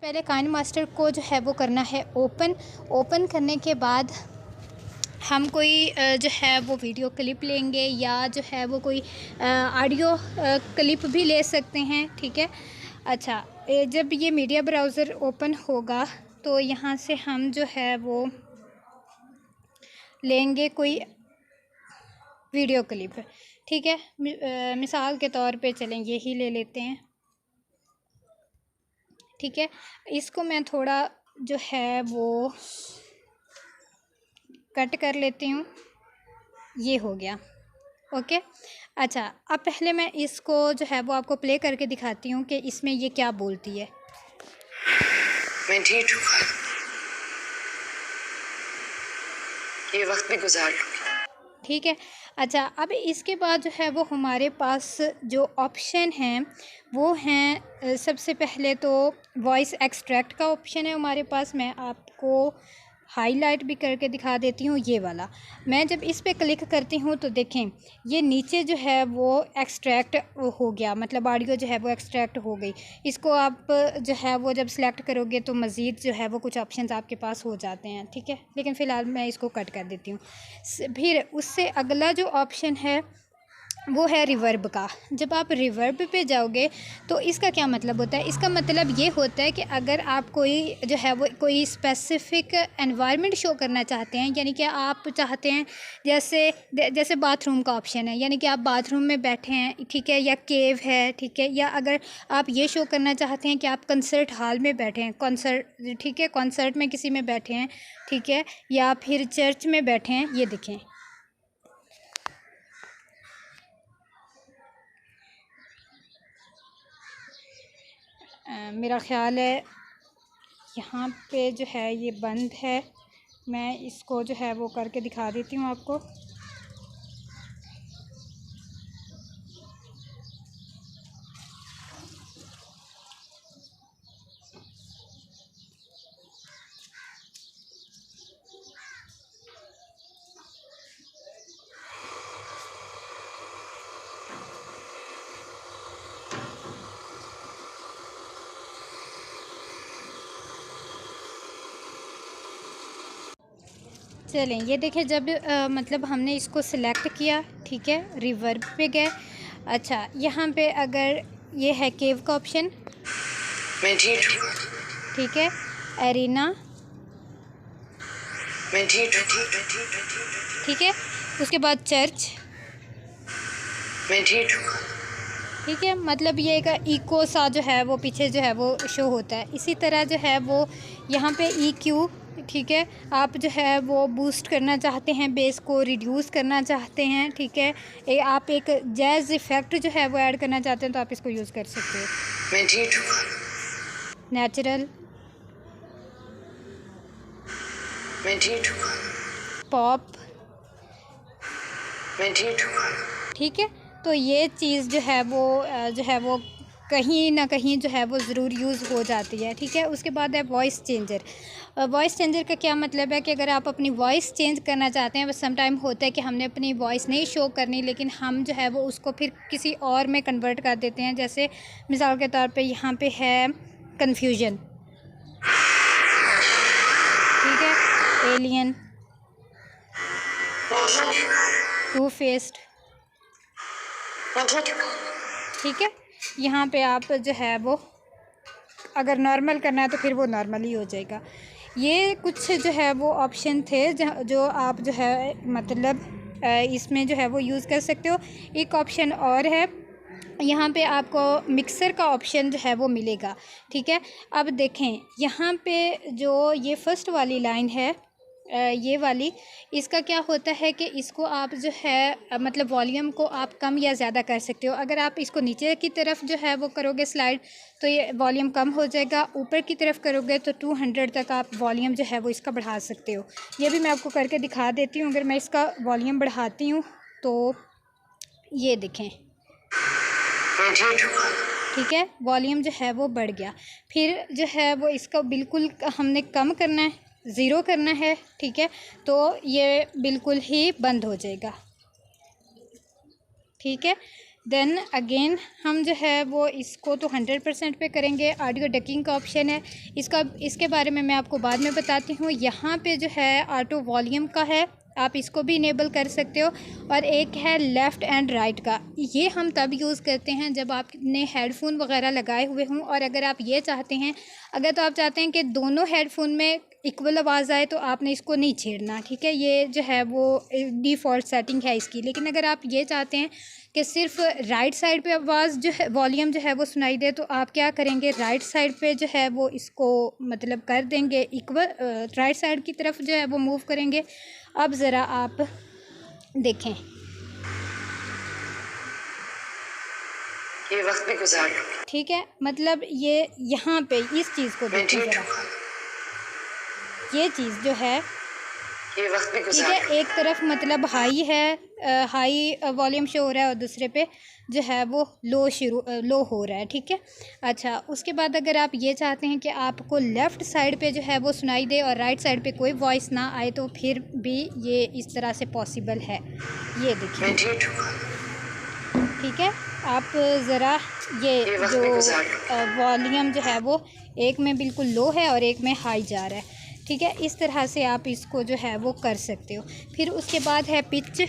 पहले काइनमास्टर को जो है वो करना है ओपन करने के बाद हम कोई जो है वो वीडियो क्लिप लेंगे या जो है वो कोई ऑडियो क्लिप भी ले सकते हैं। ठीक है। अच्छा, जब ये मीडिया ब्राउज़र ओपन होगा तो यहाँ से हम जो है वो लेंगे कोई वीडियो क्लिप। ठीक है। मिसाल के तौर पे चलें यही ले लेते हैं। ठीक है। इसको मैं थोड़ा जो है वो कट कर लेती हूँ। ये हो गया। ओके। अच्छा, अब पहले मैं इसको जो है वो आपको प्ले करके दिखाती हूँ कि इसमें ये क्या बोलती है। मैं ठीक हूँ, ये वक्त भी गुजार लूँगी। ठीक है। अच्छा, अब इसके बाद जो है वो हमारे पास जो ऑप्शन हैं वो हैं, सबसे पहले तो वॉइस एक्सट्रैक्ट का ऑप्शन है हमारे पास। मैं आपको हाईलाइट भी करके दिखा देती हूँ। ये वाला मैं जब इस पे क्लिक करती हूँ तो देखें ये नीचे जो है वो एक्सट्रैक्ट हो गया, मतलब ऑडियो जो है वो एक्सट्रैक्ट हो गई। इसको आप जो है वो जब सेलेक्ट करोगे तो मज़ीद जो है वो कुछ ऑप्शंस आपके पास हो जाते हैं। ठीक है, लेकिन फ़िलहाल मैं इसको कट कर देती हूँ। फिर उससे अगला जो ऑप्शन है वो है रिवर्ब का। जब आप रिवर्ब पे जाओगे तो इसका क्या मतलब होता है? इसका मतलब ये होता है कि अगर आप कोई जो है वो कोई स्पेसिफ़िक एनवायरनमेंट शो करना चाहते हैं, यानी कि आप चाहते हैं जैसे बाथरूम का ऑप्शन है, यानी कि आप बाथरूम में बैठे हैं, ठीक है, या केव है, ठीक है, या अगर आप ये शो करना चाहते हैं कि आप कंसर्ट हॉल में बैठे हैं, कॉन्सर्ट, ठीक है, कॉन्सर्ट में किसी में बैठे हैं, ठीक है, या फिर चर्च में बैठे हैं। ये देखें, मेरा ख़्याल है यहाँ पे जो है ये बंद है। मैं इसको जो है वो करके दिखा देती हूँ आपको। चलें, ये देखें, जब मतलब हमने इसको सिलेक्ट किया, ठीक है, रिवर्ब पे गए। अच्छा, यहाँ पे अगर ये है केव का ऑप्शन, मैं ठीक हूँ, ठीक है, एरिना, मैं ठीक हूँ, ठीक है, उसके बाद चर्च, मैं ठीक हूँ, ठीक है, मतलब ये एक इको सा जो है वो पीछे जो है वो शो होता है। इसी तरह जो है वो यहाँ पे EQ, ठीक है, आप जो है वो बूस्ट करना चाहते हैं, बेस को रिड्यूस करना चाहते हैं, ठीक है, आप एक जैज़ इफ़ेक्ट जो है वो ऐड करना चाहते हैं तो आप इसको यूज़ कर सकते हो। मैं ठीक हूँ, नेचुरल, मैं ठीक हूँ, पॉप, मैं ठीक हूँ, ठीक है। तो ये चीज़ जो है वो कहीं ना कहीं जो है वो ज़रूर यूज़ हो जाती है। ठीक है। उसके बाद है वॉइस चेंजर। वॉइस चेंजर का क्या मतलब है कि अगर आप अपनी वॉइस चेंज करना चाहते हैं, बस सम टाइम होता है कि हमने अपनी वॉइस नहीं शो करनी, लेकिन हम जो है वो उसको फिर किसी और में कन्वर्ट कर देते हैं। जैसे मिसाल के तौर पे यहाँ पे है कन्फ्यूजन, ठीक है, एलियन, टू फेस्ड, मैं ठीक हूँ, ठीक है। यहाँ पे आप जो है वो अगर नॉर्मल करना है तो फिर वो नॉर्मल ही हो जाएगा। ये कुछ जो है वो ऑप्शन थे जो आप जो है मतलब इसमें जो है वो यूज़ कर सकते हो। एक ऑप्शन और है, यहाँ पे आपको मिक्सर का ऑप्शन जो है वो मिलेगा। ठीक है। अब देखें यहाँ पे जो ये फर्स्ट वाली लाइन है, ये वाली, इसका क्या होता है कि इसको आप जो है मतलब वॉल्यूम को आप कम या ज़्यादा कर सकते हो। अगर आप इसको नीचे की तरफ जो है वो करोगे स्लाइड तो ये वॉल्यूम कम हो जाएगा, ऊपर की तरफ करोगे तो 200 तक आप वॉल्यूम जो है वो इसका बढ़ा सकते हो। ये भी मैं आपको करके दिखा देती हूँ। अगर मैं इसका वॉल्यूम बढ़ाती हूँ तो ये देखें, मैं ठीक हूँ, ठीक है, वॉल्यूम जो है वो बढ़ गया। फिर जो है वो इसका बिल्कुल हमने कम करना है, ज़ीरो करना है, ठीक है, तो ये बिल्कुल ही बंद हो जाएगा। ठीक है। देन अगेन हम जो है वो इसको तो 100% पे करेंगे। ऑडियो डकिंग का ऑप्शन है, इसके बारे में मैं आपको बाद में बताती हूँ। यहाँ पे जो है ऑटो वॉल्यूम का है, आप इसको भी इनेबल कर सकते हो। और एक है लेफ़्ट एंड राइट का, ये हम तब यूज़ करते हैं जब आपने हेडफोन वगैरह लगाए हुए हों। और अगर आप ये चाहते हैं, अगर तो आप चाहते हैं कि दोनों हेडफोन में इक्वल आवाज़ आए तो आपने इसको नहीं छेड़ना, ठीक है। ये जो है वो डिफ़ॉल्ट सेटिंग है इसकी। लेकिन अगर आप ये चाहते हैं कि सिर्फ राइट साइड पे आवाज़ जो है, वॉल्यूम जो है वो सुनाई दे, तो आप क्या करेंगे, राइट साइड पे जो है वो इसको मतलब कर देंगे इक्वल, राइट साइड की तरफ जो है वो मूव करेंगे। अब ज़रा आप देखें, ये वक्त भी गुजार लूंगी। ठीक है। मतलब ये यहाँ पे इस चीज़ को मैं देखें ठीक ज़रा, हूँ, ये चीज़ जो है, ये वक्त भी ठीक गुजार है। लूंगी। एक तरफ मतलब हाई है, हाई वॉल्यूम शो हो रहा है, और दूसरे पे जो है वो लो हो रहा है, ठीक है। अच्छा, उसके बाद अगर आप ये चाहते हैं कि आपको लेफ़्ट साइड पे जो है वो सुनाई दे और राइट साइड पे कोई वॉइस ना आए, तो फिर भी ये इस तरह से पॉसिबल है। ये देखिए, मैं ठीक हूँ, ठीक है। आप ज़रा ये वक्त जो भी गुजार लूंगी। वॉल्यूम जो है वो एक में बिल्कुल लो है और एक में हाई जा रहा है, ठीक है। इस तरह से आप इसको जो है वो कर सकते हो। फिर उसके बाद है पिच।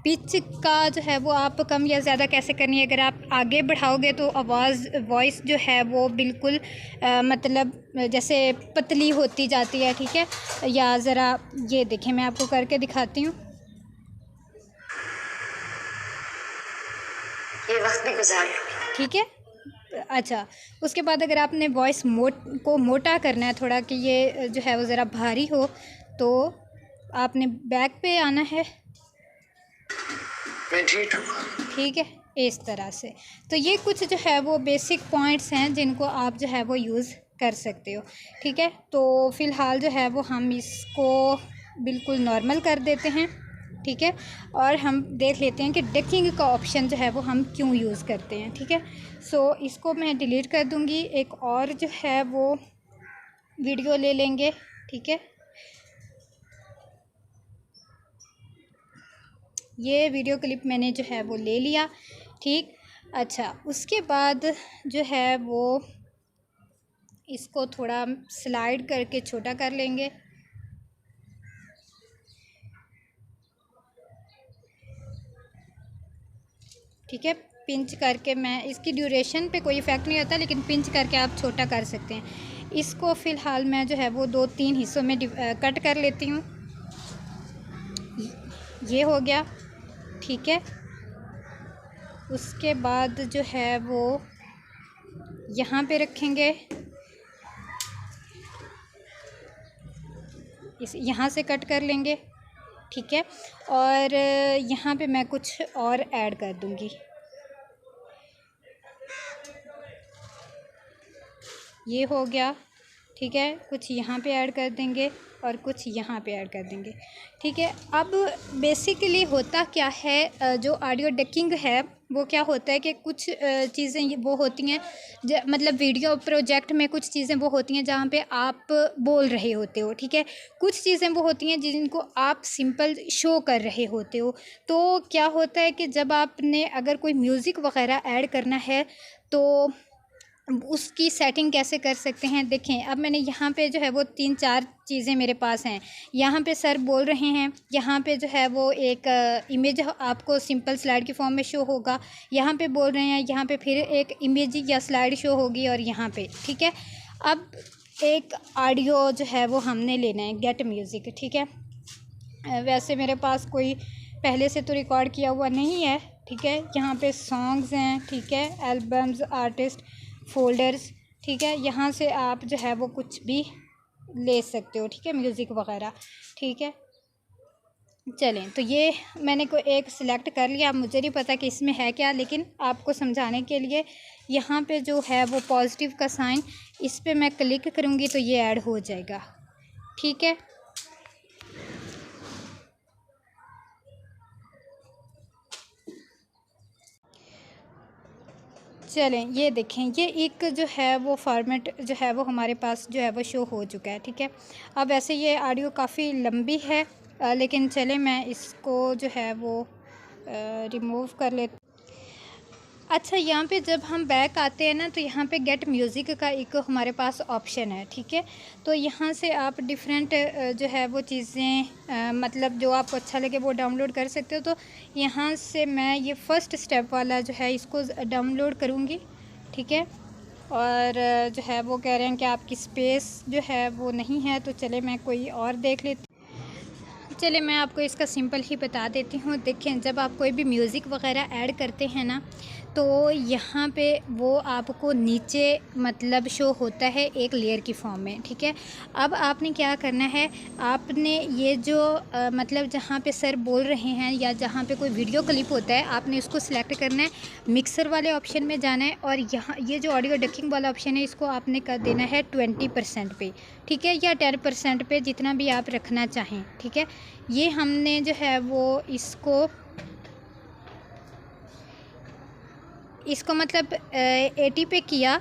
पिच का जो है वो आप कम या ज़्यादा कैसे करनी है, अगर आप आगे बढ़ाओगे तो वॉइस जो है वो बिल्कुल मतलब जैसे पतली होती जाती है, ठीक है। या ज़रा ये देखें, मैं आपको करके दिखाती हूँ। ये वक्त भी गुजार लूंगी। ठीक है। अच्छा, उसके बाद अगर आपने वॉइस को मोटा करना है थोड़ा, कि ये जो है वो ज़रा भारी हो, तो आपने बैक पे आना है, मैं ठीक हूँ, ठीक है, इस तरह से। तो ये कुछ जो है वो बेसिक पॉइंट्स हैं जिनको आप जो है वो यूज़ कर सकते हो, ठीक है। तो फ़िलहाल जो है वो हम इसको बिल्कुल नॉर्मल कर देते हैं, ठीक है। और हम देख लेते हैं कि डकिंग का ऑप्शन जो है वो हम क्यों यूज़ करते हैं, ठीक है। सो इसको मैं डिलीट कर दूँगी। एक और जो है वो वीडियो ले लेंगे, ठीक है। ये वीडियो क्लिप मैंने जो है वो ले लिया, ठीक। अच्छा, उसके बाद जो है वो इसको थोड़ा स्लाइड करके छोटा कर लेंगे, ठीक है। पिंच करके, मैं इसकी ड्यूरेशन पे कोई इफ़ेक्ट नहीं होता, लेकिन पिंच करके आप छोटा कर सकते हैं। इसको फ़िलहाल मैं जो है वो 2-3 हिस्सों में कट कर लेती हूँ। ये हो गया, ठीक है। उसके बाद जो है वो यहाँ पे रखेंगे, इस यहाँ से कट कर लेंगे, ठीक है। और यहाँ पे मैं कुछ और ऐड कर दूँगी। ये हो गया, ठीक है। कुछ यहाँ पे ऐड कर देंगे और कुछ यहाँ पे ऐड कर देंगे, ठीक है। अब बेसिकली होता क्या है, जो ऑडियो डकिंग है वो क्या होता है कि कुछ चीज़ें वो होती हैं, मतलब वीडियो प्रोजेक्ट में कुछ चीज़ें वो होती हैं जहाँ पे आप बोल रहे होते हो, ठीक है। कुछ चीज़ें वो होती हैं जिनको आप सिंपल शो कर रहे होते हो। तो क्या होता है कि जब आपने अगर कोई म्यूज़िक वगैरह ऐड करना है, तो उसकी सेटिंग कैसे कर सकते हैं, देखें। अब मैंने यहाँ पे जो है वो 3-4 चीज़ें मेरे पास हैं। यहाँ पे सर बोल रहे हैं, यहाँ पे जो है वो एक इमेज आपको सिंपल स्लाइड की फॉर्म में शो होगा, यहाँ पे बोल रहे हैं, यहाँ पे फिर एक इमेज या स्लाइड शो होगी, और यहाँ पे, ठीक है। अब एक ऑडियो जो है वो हमने लेना है, गेट म्यूज़िक, ठीक है। वैसे मेरे पास कोई पहले से तो रिकॉर्ड किया हुआ नहीं है, ठीक है। यहाँ पे सॉन्ग्स हैं, ठीक है, एल्बम्स, आर्टिस्ट, फोल्डर्स, ठीक है। यहाँ से आप जो है वो कुछ भी ले सकते हो, ठीक है, म्यूज़िक वगैरह, ठीक है। चलें, तो ये मैंने को एक सिलेक्ट कर लिया। अब मुझे नहीं पता कि इसमें है क्या, लेकिन आपको समझाने के लिए यहाँ पे जो है वो पॉजिटिव का साइन, इस पे मैं क्लिक करूँगी तो ये ऐड हो जाएगा, ठीक है। चलें, ये देखें, ये एक जो है वो फॉर्मेट जो है वो हमारे पास जो है वो शो हो चुका है, ठीक है। अब वैसे ये ऑडियो काफ़ी लंबी है, लेकिन चलें मैं इसको जो है वो रिमूव कर लेती। अच्छा, यहाँ पे जब हम बैक आते हैं ना, तो यहाँ पे गेट म्यूज़िक का एक हमारे पास ऑप्शन है, ठीक है। तो यहाँ से आप डिफरेंट जो है वो चीज़ें मतलब जो आपको अच्छा लगे वो डाउनलोड कर सकते हो। तो यहाँ से मैं ये फ़र्स्ट स्टेप वाला जो है इसको डाउनलोड करूँगी, ठीक है। और जो है वो कह रहे हैं कि आपकी स्पेस जो है वो नहीं है, तो चले मैं कोई और देख लेती। चलिए मैं आपको इसका सिंपल ही बता देती हूँ। देखें, जब आप कोई भी म्यूज़िक वग़ैरह ऐड करते हैं ना, तो यहाँ पे वो आपको नीचे मतलब शो होता है एक लेयर की फॉर्म में, ठीक है। अब आपने क्या करना है, आपने ये जो मतलब जहाँ पे सर बोल रहे हैं या जहाँ पे कोई वीडियो क्लिप होता है, आपने इसको सिलेक्ट करना है, मिक्सर वाले ऑप्शन में जाना है, और यहाँ ये जो ऑडियो डकिंग वाला ऑप्शन है इसको आपने कर देना है 20% पे, ठीक है, या 10% पे, जितना भी आप रखना चाहें, ठीक है। ये हमने जो है वो इसको मतलब 80 पे किया,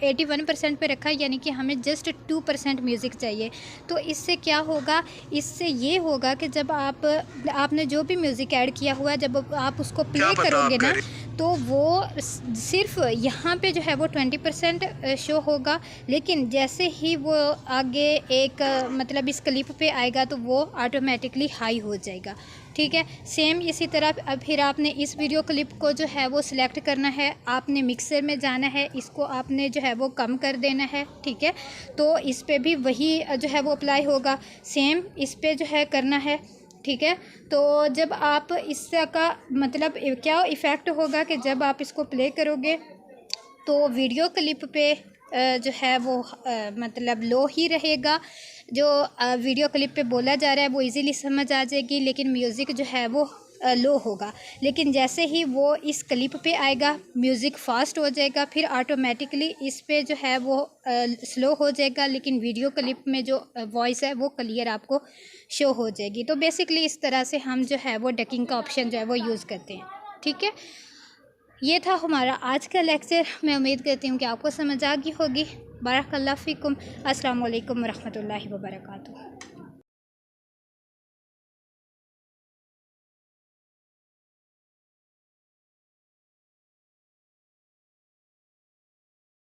81% पे रखा, यानी कि हमें जस्ट 2% म्यूज़िक चाहिए। तो इससे क्या होगा, इससे ये होगा कि जब आपने जो भी म्यूज़िक ऐड किया हुआ है, जब आप उसको प्ले करोगे ना, तो वो सिर्फ यहाँ पे जो है वो 20% शो होगा, लेकिन जैसे ही वो आगे एक मतलब इस क्लिप पे आएगा तो वो ऑटोमेटिकली हाई हो जाएगा, ठीक है। सेम इसी तरह अब फिर आपने इस वीडियो क्लिप को जो है वो सिलेक्ट करना है, आपने मिक्सर में जाना है, इसको आपने जो है वो कम कर देना है, ठीक है। तो इस पे भी वही जो है वो अप्लाई होगा, सेम इस पे जो है करना है, ठीक है। तो जब आप इसका मतलब क्या इफ़ेक्ट होगा कि जब आप इसको प्ले करोगे तो वीडियो क्लिप पे जो है वो मतलब लो ही रहेगा। जो वीडियो क्लिप पे बोला जा रहा है वो इजीली समझ आ जाएगी, लेकिन म्यूज़िक जो है वो लो होगा। लेकिन जैसे ही वो इस क्लिप पे आएगा, म्यूज़िक फास्ट हो जाएगा, फिर ऑटोमेटिकली इस पे जो है वो स्लो हो जाएगा, लेकिन वीडियो क्लिप में जो वॉइस है वो क्लियर आपको शो हो जाएगी। तो बेसिकली इस तरह से हम जो है वो डकिंग का ऑप्शन जो है वो यूज़ करते हैं, ठीक है। ये था हमारा आज का लेक्चर। मैं उम्मीद करती हूँ कि आपको समझ आ गई होगी। बारकल्लाह फ़ीकुम। अस्सलाम वालेकुम रहमतुल्लाहि व बरकातुहू।